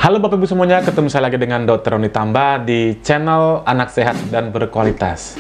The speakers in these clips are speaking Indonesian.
Halo Bapak Ibu semuanya, ketemu saya lagi dengan Dr. Roni Tamba di channel Anak Sehat dan Berkualitas.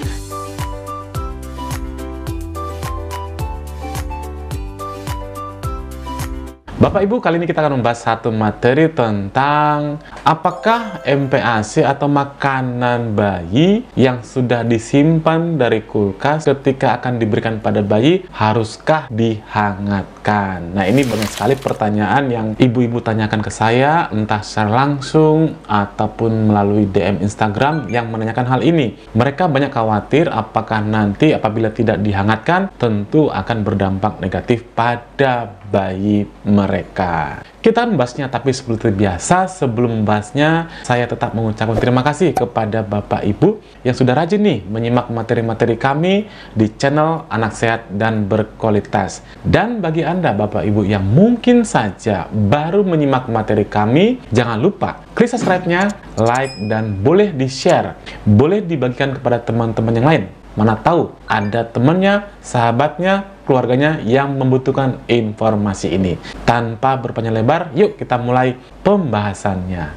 Bapak Ibu, kali ini kita akan membahas satu materi tentang apakah MPASI atau makanan bayi yang sudah disimpan dari kulkas ketika akan diberikan pada bayi haruskah dihangatkan. Nah, ini banyak sekali pertanyaan yang ibu-ibu tanyakan ke saya, entah secara langsung ataupun melalui DM Instagram yang menanyakan hal ini. Mereka banyak khawatir apakah nanti apabila tidak dihangatkan tentu akan berdampak negatif pada bayi mereka. Kita membahasnya, tapi seperti biasa sebelum membahasnya saya tetap mengucapkan terima kasih kepada Bapak Ibu yang sudah rajin nih menyimak materi-materi kami di channel Anak Sehat dan Berkualitas. Dan bagi Anda Bapak Ibu yang mungkin saja baru menyimak materi kami, jangan lupa klik subscribe-nya, like, dan boleh di-share, boleh dibagikan kepada teman-teman yang lain. Mana tahu ada temannya, sahabatnya, keluarganya yang membutuhkan informasi ini. Tanpa berpanjang lebar, yuk kita mulai pembahasannya.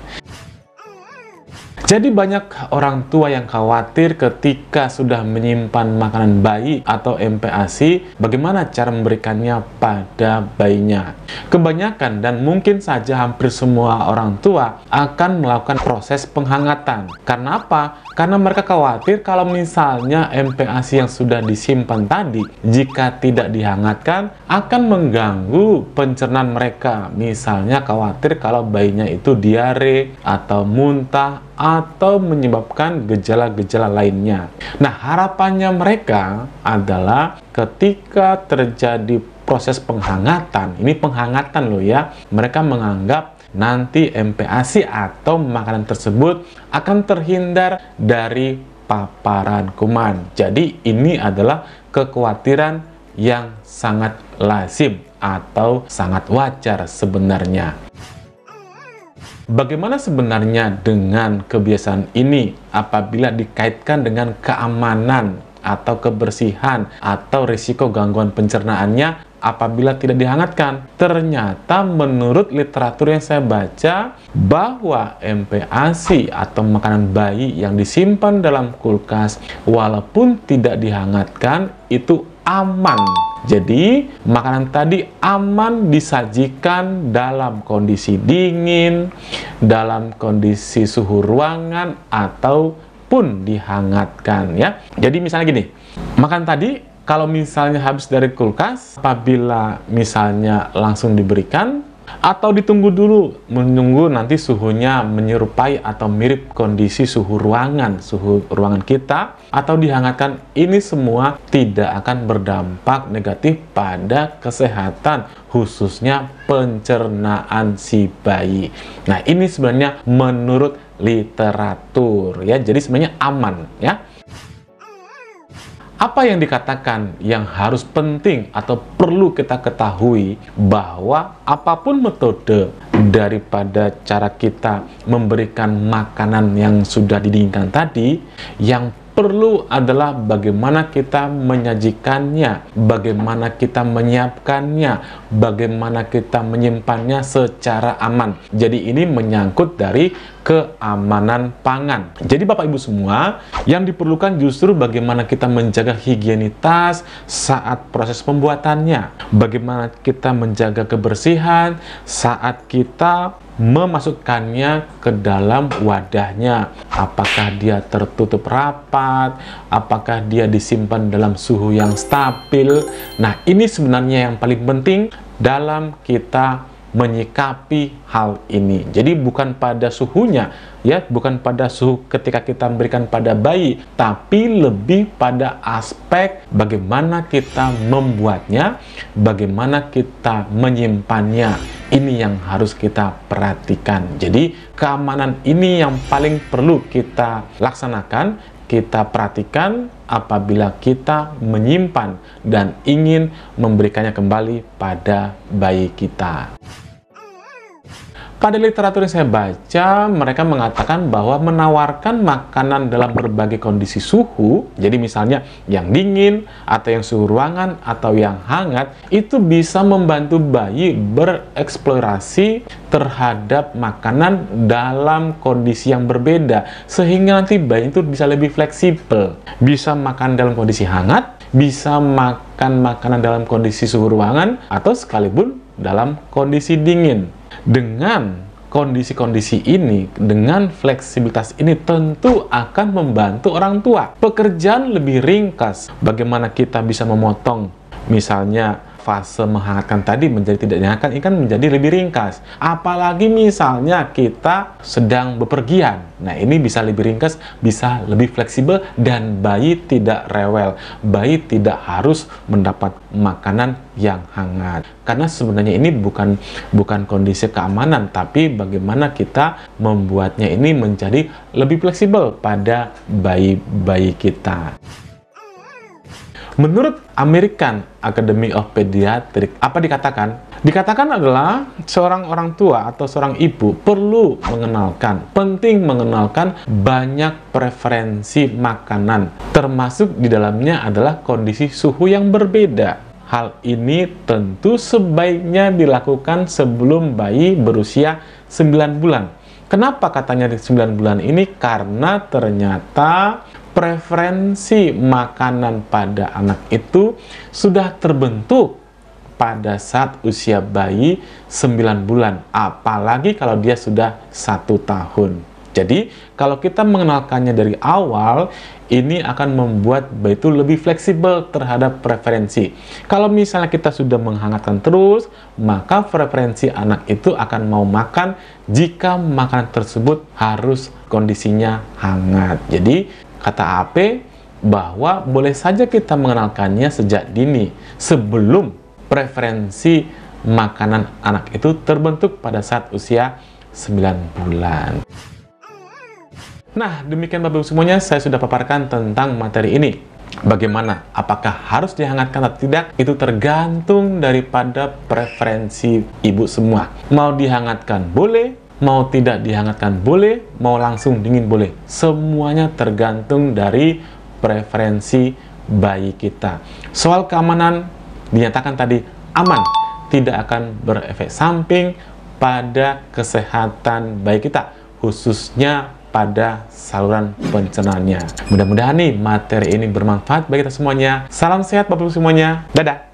Jadi banyak orang tua yang khawatir ketika sudah menyimpan makanan bayi atau MPASI, bagaimana cara memberikannya pada bayinya. Kebanyakan dan mungkin saja hampir semua orang tua akan melakukan proses penghangatan. Karena apa? Karena mereka khawatir kalau misalnya MPASI yang sudah disimpan tadi, jika tidak dihangatkan, akan mengganggu pencernaan mereka. Misalnya khawatir kalau bayinya itu diare atau muntah atau menyebabkan gejala-gejala lainnya. Nah, harapannya mereka adalah ketika terjadi proses penghangatan, ini penghangatan loh ya, mereka menganggap nanti MPASI atau makanan tersebut akan terhindar dari paparan kuman. Jadi ini adalah kekhawatiran yang sangat lazim atau sangat wajar sebenarnya. Bagaimana sebenarnya dengan kebiasaan ini apabila dikaitkan dengan keamanan atau kebersihan atau risiko gangguan pencernaannya apabila tidak dihangatkan? Ternyata menurut literatur yang saya baca bahwa MPASI atau makanan bayi yang disimpan dalam kulkas walaupun tidak dihangatkan itu aman. Jadi makanan tadi aman disajikan dalam kondisi dingin, dalam kondisi suhu ruangan ataupun dihangatkan ya. Jadi misalnya gini, makan tadi kalau misalnya habis dari kulkas, apabila misalnya langsung diberikan atau ditunggu dulu, menunggu nanti suhunya menyerupai atau mirip kondisi suhu ruangan kita, atau dihangatkan, ini semua tidak akan berdampak negatif pada kesehatan, khususnya pencernaan si bayi. Nah, ini sebenarnya menurut literatur ya, jadi sebenarnya aman ya. Apa yang dikatakan yang harus penting atau perlu kita ketahui bahwa apapun metode daripada cara kita memberikan makanan yang sudah didinginkan tadi, yang perlu adalah bagaimana kita menyajikannya, bagaimana kita menyiapkannya, bagaimana kita menyimpannya secara aman. Jadi ini menyangkut dari keamanan pangan. Jadi Bapak Ibu semua, yang diperlukan justru bagaimana kita menjaga higienitas saat proses pembuatannya, bagaimana kita menjaga kebersihan saat kita memasukkannya ke dalam wadahnya, apakah dia tertutup rapat, apakah dia disimpan dalam suhu yang stabil. Nah, ini sebenarnya yang paling penting dalam kita menyikapi hal ini. Jadi bukan pada suhunya ya, bukan pada suhu ketika kita memberikan pada bayi, tapi lebih pada aspek bagaimana kita membuatnya, bagaimana kita menyimpannya. Ini yang harus kita perhatikan. Jadi keamanan ini yang paling perlu kita laksanakan, kita perhatikan apabila kita menyimpan dan ingin memberikannya kembali pada bayi kita. Pada literatur yang saya baca, mereka mengatakan bahwa menawarkan makanan dalam berbagai kondisi suhu, jadi misalnya yang dingin, atau yang suhu ruangan, atau yang hangat, itu bisa membantu bayi bereksplorasi terhadap makanan dalam kondisi yang berbeda, sehingga nanti bayi itu bisa lebih fleksibel. Bisa makan dalam kondisi hangat, bisa makan makanan dalam kondisi suhu ruangan, atau sekalipun dalam kondisi dingin. Dengan kondisi-kondisi ini, dengan fleksibilitas ini tentu akan membantu orang tua. Pekerjaan lebih ringkas. Bagaimana kita bisa memotong, misalnya fase menghangatkan tadi menjadi tidak dihangatkan, ini kan menjadi lebih ringkas. Apalagi misalnya kita sedang bepergian. Nah, ini bisa lebih ringkas, bisa lebih fleksibel, dan bayi tidak rewel. Bayi tidak harus mendapat makanan yang hangat. Karena sebenarnya ini bukan kondisi keamanan, tapi bagaimana kita membuatnya ini menjadi lebih fleksibel pada bayi-bayi kita. Menurut American Academy of Pediatrics, apa dikatakan? Dikatakan adalah seorang orang tua atau seorang ibu perlu penting mengenalkan banyak preferensi makanan, termasuk di dalamnya adalah kondisi suhu yang berbeda. Hal ini tentu sebaiknya dilakukan sebelum bayi berusia 9 bulan. Kenapa katanya di 9 bulan ini? Karena ternyata preferensi makanan pada anak itu sudah terbentuk pada saat usia bayi 9 bulan, apalagi kalau dia sudah 1 tahun. Jadi, kalau kita mengenalkannya dari awal, ini akan membuat bayi itu lebih fleksibel terhadap preferensi. Kalau misalnya kita sudah menghangatkan terus, maka preferensi anak itu akan mau makan jika makanan tersebut harus kondisinya hangat. Jadi, kata AP bahwa boleh saja kita mengenalkannya sejak dini, sebelum preferensi makanan anak itu terbentuk pada saat usia 9 bulan. Nah, demikian Bapak Ibu semuanya, saya sudah paparkan tentang materi ini. Bagaimana? Apakah harus dihangatkan atau tidak? Itu tergantung daripada preferensi ibu semua. Mau dihangatkan boleh, mau tidak dihangatkan boleh, mau langsung dingin boleh. Semuanya tergantung dari preferensi bayi kita. Soal keamanan, dinyatakan tadi aman, tidak akan berefek samping pada kesehatan bayi kita, khususnya pada saluran pencernaannya. Mudah-mudahan nih materi ini bermanfaat bagi kita semuanya. Salam sehat Bapak Ibu semuanya. Dadah!